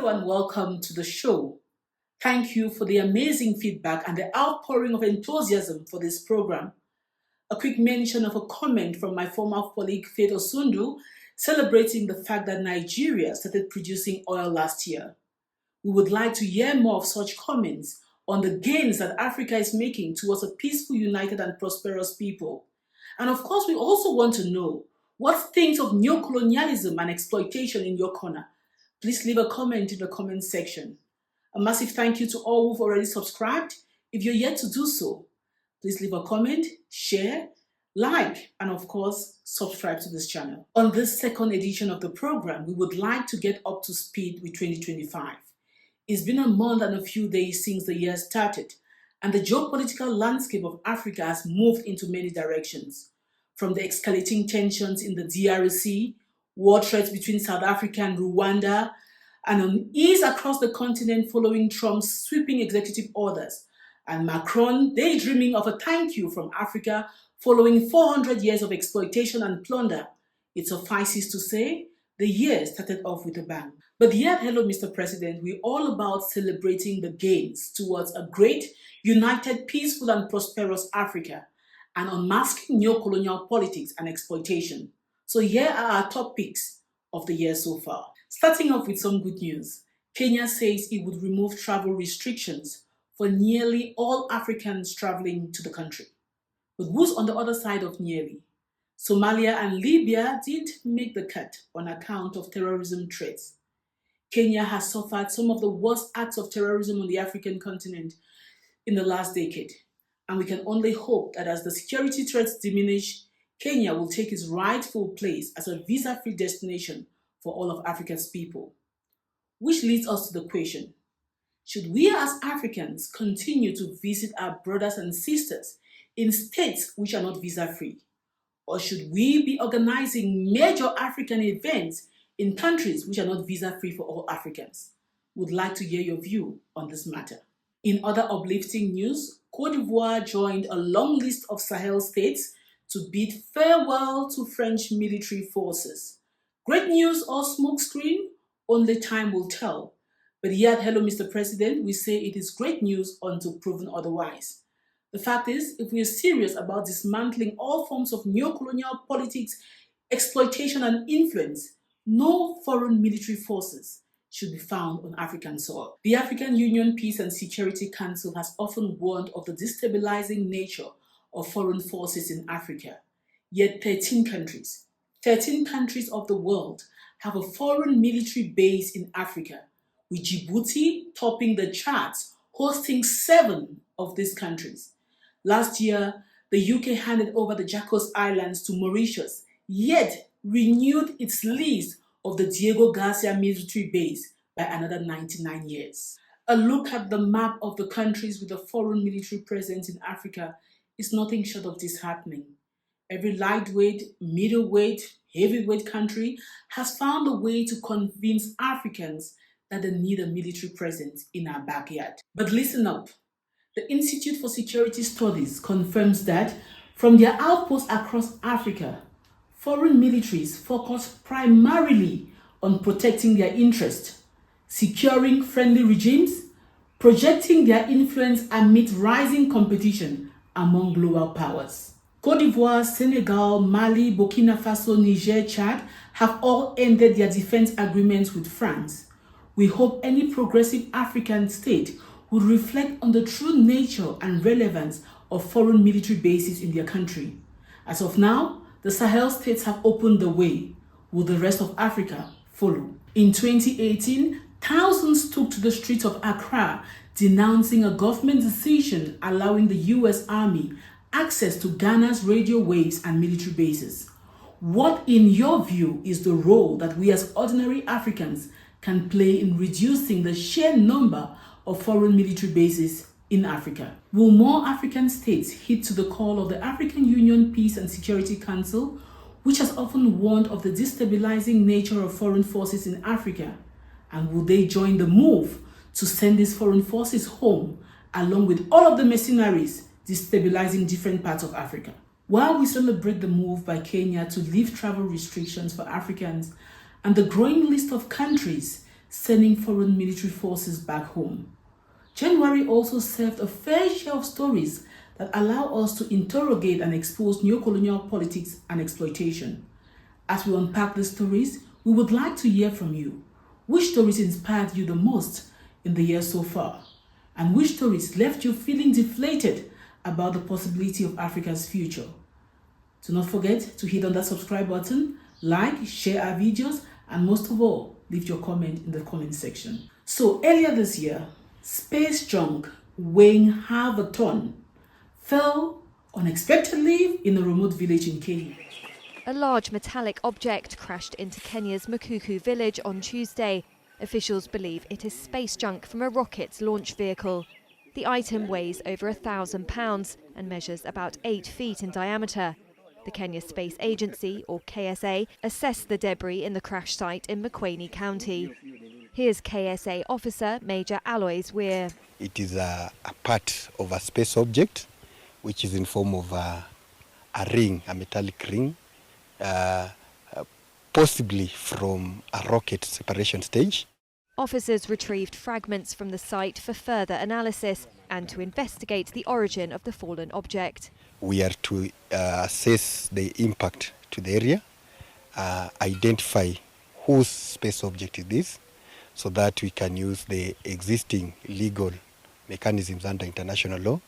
Hello and welcome to the show. Thank you for the amazing feedback and the outpouring of enthusiasm for this program. A quick mention of a comment from my former colleague Faith Osundu celebrating the fact that Nigeria started producing oil last year. We would like to hear more of such comments on the gains that Africa is making towards a peaceful, united and prosperous people. And of course, we also want to know what things of neocolonialism and exploitation in your corner. Please leave a comment in the comment section. A massive thank you to all who've already subscribed. If you're yet to do so, please leave a comment, share, like, and of course, subscribe to this channel. On this second edition of the program, we would like to get up to speed with 2025. It's been a month and a few days since the year started, and the geopolitical landscape of Africa has moved into many directions. From the escalating tensions in the DRC, war threats between South Africa and Rwanda, and unease across the continent following Trump's sweeping executive orders, and Macron daydreaming of a thank you from Africa following 400 years of exploitation and plunder. It suffices to say, the year started off with a bang. But here at Hello Mr. President, we're all about celebrating the gains towards a great, united, peaceful and prosperous Africa, and unmasking neo-colonial politics and exploitation. So here are our top picks of the year so far. Starting off with some good news. Kenya says it would remove travel restrictions for nearly all Africans traveling to the country. But who's on the other side of nearly? Somalia and Libya didn't make the cut on account of terrorism threats. Kenya has suffered some of the worst acts of terrorism on the African continent in the last decade. And we can only hope that as the security threats diminish, Kenya will take its rightful place as a visa-free destination for all of Africa's people. Which leads us to the question, should we as Africans continue to visit our brothers and sisters in states which are not visa-free? Or should we be organizing major African events in countries which are not visa-free for all Africans? Would like to hear your view on this matter. In other uplifting news, Côte d'Ivoire joined a long list of Sahel states to bid farewell to French military forces. Great news or smokescreen? Only time will tell. But here at Hello Mr. President, we say it is great news until proven otherwise. The fact is, if we are serious about dismantling all forms of neo-colonial politics, exploitation and influence, no foreign military forces should be found on African soil. The African Union Peace and Security Council has often warned of the destabilizing nature of foreign forces in Africa. Yet 13 countries of the world have a foreign military base in Africa, with Djibouti topping the charts, hosting 7 of these countries. Last year, the UK handed over the Jacos Islands to Mauritius, yet renewed its lease of the Diego Garcia military base by another 99 years. A look at the map of the countries with a foreign military presence in Africa is nothing short of disheartening. Every lightweight, middleweight, heavyweight country has found a way to convince Africans that they need a military presence in our backyard. But listen up. The Institute for Security Studies confirms that from their outposts across Africa, foreign militaries focus primarily on protecting their interests, securing friendly regimes, projecting their influence amid rising competition among global powers. Côte d'Ivoire, Senegal, Mali, Burkina Faso, Niger, Chad have all ended their defense agreements with France. We hope any progressive African state would reflect on the true nature and relevance of foreign military bases in their country. As of now, the Sahel states have opened the way. Will the rest of Africa follow? In 2018, thousands took to the streets of Accra denouncing a government decision allowing the US Army access to Ghana's radio waves and military bases. What, in your view, is the role that we as ordinary Africans can play in reducing the sheer number of foreign military bases in Africa? Will more African states heed to the call of the African Union Peace and Security Council, which has often warned of the destabilizing nature of foreign forces in Africa? And will they join the move to send these foreign forces home, along with all of the mercenaries destabilizing different parts of Africa? While we celebrate the move by Kenya to lift travel restrictions for Africans and the growing list of countries sending foreign military forces back home. January also served a fair share of stories that allow us to interrogate and expose neocolonial politics and exploitation. As we unpack these stories, we would like to hear from you. Which stories inspired you the most in the year so far? And which stories left you feeling deflated about the possibility of Africa's future? Do not forget to hit on that subscribe button, like, share our videos, and most of all, leave your comment in the comment section. So earlier this year, space junk weighing half a ton fell unexpectedly in a remote village in Kenya. A large metallic object crashed into Kenya's Mukuku village on Tuesday. Officials believe it is space junk from a rocket launch vehicle. The item weighs over 1,000 pounds and measures about 8 feet in diameter. The Kenya Space Agency, or KSA, assessed the debris in the crash site in Makueni County. Here's KSA officer Major Aloys Weir. It is a part of a space object, which is in form of a ring, a metallic ring, possibly from a rocket separation stage. Officers retrieved fragments from the site for further analysis and to investigate the origin of the fallen object. We are to assess the impact to the area, identify whose space object it is, so that we can use the existing legal mechanisms under international law,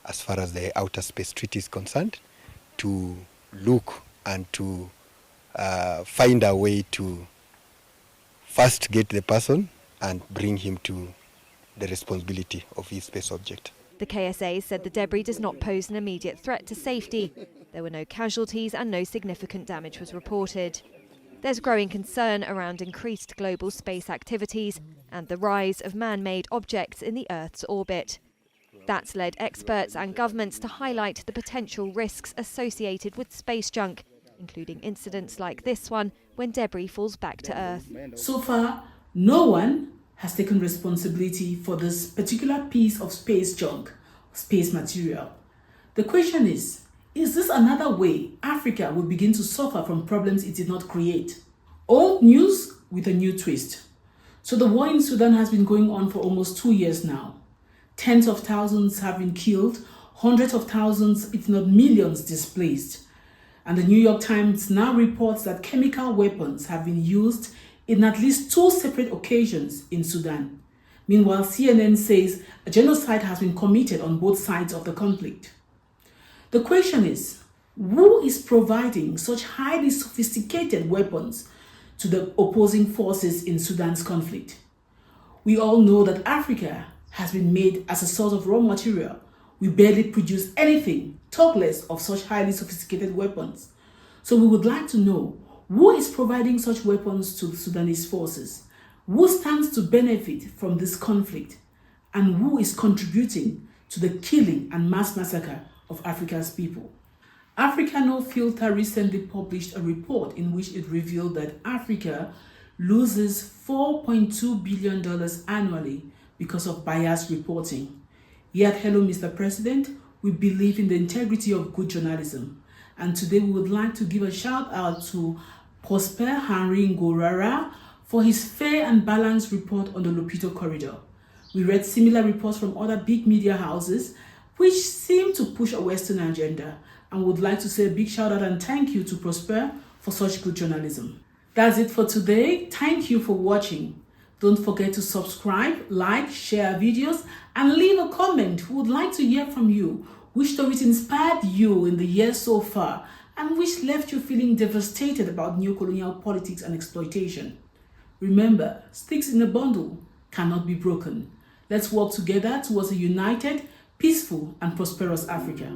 as far as the Outer Space Treaty is concerned, to look and to find a way to first get the person and bring him to the responsibility of his space object. The KSA said the debris does not pose an immediate threat to safety. There were no casualties and no significant damage was reported. There's growing concern around increased global space activities and the rise of man-made objects in the Earth's orbit. That's led experts and governments to highlight the potential risks associated with space junk, including incidents like this one when debris falls back to Earth. So far, no one has taken responsibility for this particular piece of space junk, space material. The question is this another way Africa will begin to suffer from problems it did not create? Old news with a new twist. So the war in Sudan has been going on for almost 2 years now. Tens of thousands have been killed, hundreds of thousands, if not millions, displaced. And the New York Times now reports that chemical weapons have been used in at least 2 separate occasions in Sudan. Meanwhile, CNN says a genocide has been committed on both sides of the conflict. The question is, who is providing such highly sophisticated weapons to the opposing forces in Sudan's conflict? We all know that Africa has been made as a source of raw material. We barely produce anything, talk less of such highly sophisticated weapons. So we would like to know, who is providing such weapons to the Sudanese forces? Who stands to benefit from this conflict? And who is contributing to the killing and mass massacre of Africa's people? Africa No Filter recently published a report in which it revealed that Africa loses $4.2 billion annually because of biased reporting. Yet, hello, Mr. President, we believe in the integrity of good journalism. And today we would like to give a shout out to Prosper Henry Ngorara for his fair and balanced report on the Lopito corridor. We read similar reports from other big media houses which seem to push a Western agenda, and would like to say a big shout out and thank you to Prosper for such good journalism. That's it for today. Thank you for watching. Don't forget to subscribe, like, share our videos, and leave a comment. We would like to hear from you. Which stories inspired you in the year so far, and which left you feeling devastated about neocolonial politics and exploitation? Remember, sticks in a bundle cannot be broken. Let's work together towards a united, peaceful, and prosperous Africa.